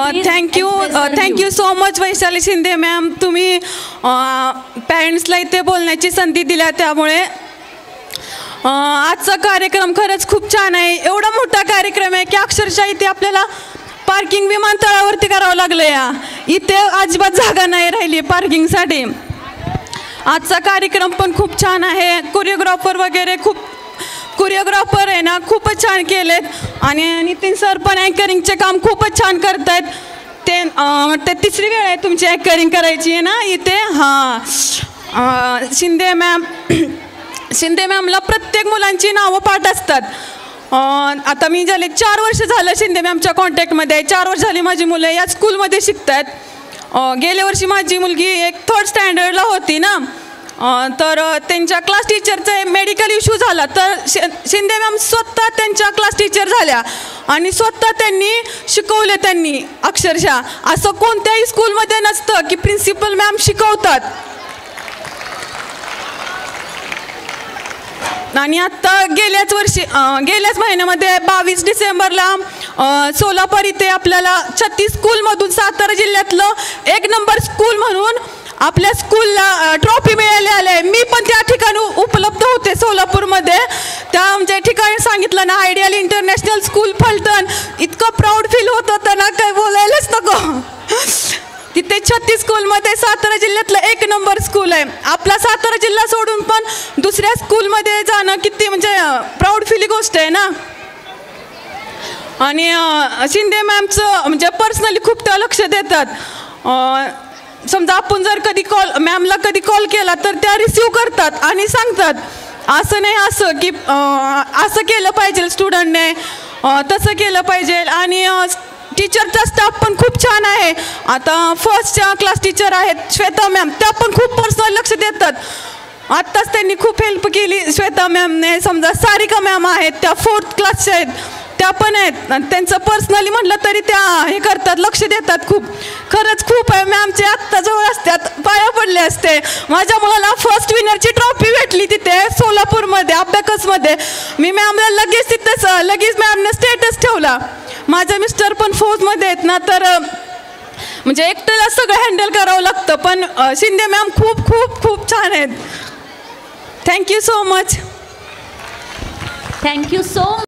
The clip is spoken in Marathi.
Thank you so much Vaishali Shinde ma'am, तुम्ही पॅरेंट्सला इथे बोलण्याची संधी दिल्या त्यामुळे. आजचा कार्यक्रम खरंच खूप छान आहे. एवढा मोठा कार्यक्रम आहे की अक्षरशः इथे आपल्याला पार्किंग विमानतळावरती करावं लागलं. इथे अजिबात जागा नाही राहिली पार्किंगसाठी. आजचा कार्यक्रम पण खूप छान आहे. कोरिओग्राफर वगैरे कोरिओग्राफर आहे ना खूपच छान केलेत. आणि नितीन सर पण अँकरिंगचे काम खूपच छान करत आहेत. ते तिसरी वेळ आहे तुमची अँकरिंग करायची आहे ना इथे. हां, शिंदे मॅमला प्रत्येक मुलांची नावं पाठ असतात. आता मी झाले 4 वर्ष झालं शिंदे मॅमच्या कॉन्टॅक्टमध्ये. 4 वर्ष झाली माझी मुलं या स्कूलमध्ये शिकतात. गेल्या वर्षी माझी मुलगी एक 3rd स्टँडर्डला होती ना, तर त्यांच्या क्लास टीचरचा मेडिकल इश्यू झाला. तर शिंदे मॅम स्वतः त्यांच्या क्लास टीचर झाल्या आणि स्वतः त्यांनी शिकवले. त्यांनी अक्षरशः असं कोणत्याही स्कूलमध्ये नसतं की प्रिन्सिपल मॅम शिकवतात. आणि आत्ता गेल्याच महिन्यामध्ये 22 डिसेंबरला सोलापूर इथे आपल्याला 36 स्कूलमधून सातारा जिल्ह्यातलं 1 नंबर स्कूल म्हणून आपल्या स्कूलला ट्रॉफी मिळाली आहे. मी पण त्या ठिकाणी उपलब्ध होते सोलापूरमध्ये. त्या आमच्या ठिकाणी सांगितलं ना, आयडियल इंटरनॅशनल स्कूल फलटण. इतकं प्राऊड फील होत होतं ना, काही बोलायलाच नको. तिथे 36 स्कूलमध्ये सातारा जिल्ह्यातलं 1 नंबर स्कूल आहे. आपला सातारा जिल्हा सोडून पण दुसऱ्या स्कूलमध्ये जाणं किती म्हणजे प्राऊड फील गोष्ट आहे ना. आणि शिंदे मॅमचं म्हणजे पर्सनली खूप त्या लक्ष देतात. समजा आपण जर मॅमला कधी कॉल केला तर त्या रिसीव करतात आणि सांगतात असं नाही असं की असं केलं पाहिजे स्टुडंटने, तसं केलं पाहिजे. आणि टीचरचा स्टाफ पण खूप छान आहे. आता फर्स्टच्या क्लास टीचर आहेत श्वेता मॅम, त्या पण खूप पर्सनल लक्ष देतात. आत्ताच त्यांनी खूप हेल्प केली श्वेता मॅमने. समजा सारिका मॅम आहेत, त्या 4th क्लासच्या आहेत, त्या पण आहेत. त्यांचं पर्सनली म्हटलं तरी त्या हे करतात, लक्ष देतात खूप. खरंच खूप आहे. मॅमचे आत्ता जवळ असतात, पाया पडले असते. माझ्या मुलाला फर्स्ट विनरची ट्रॉफी भेटली तिथे सोलापूरमध्ये अबॅकसमध्ये. मी मॅमला लगेच मॅमने स्टेटस ठेवला. माझे मिस्टर पण फौजमध्ये आहेत ना, तर म्हणजे एकट्याला सगळं हँडल करावं लागतं. पण शिंदे मॅम खूप खूप खूप छान आहेत. Thank you so much. Thank you so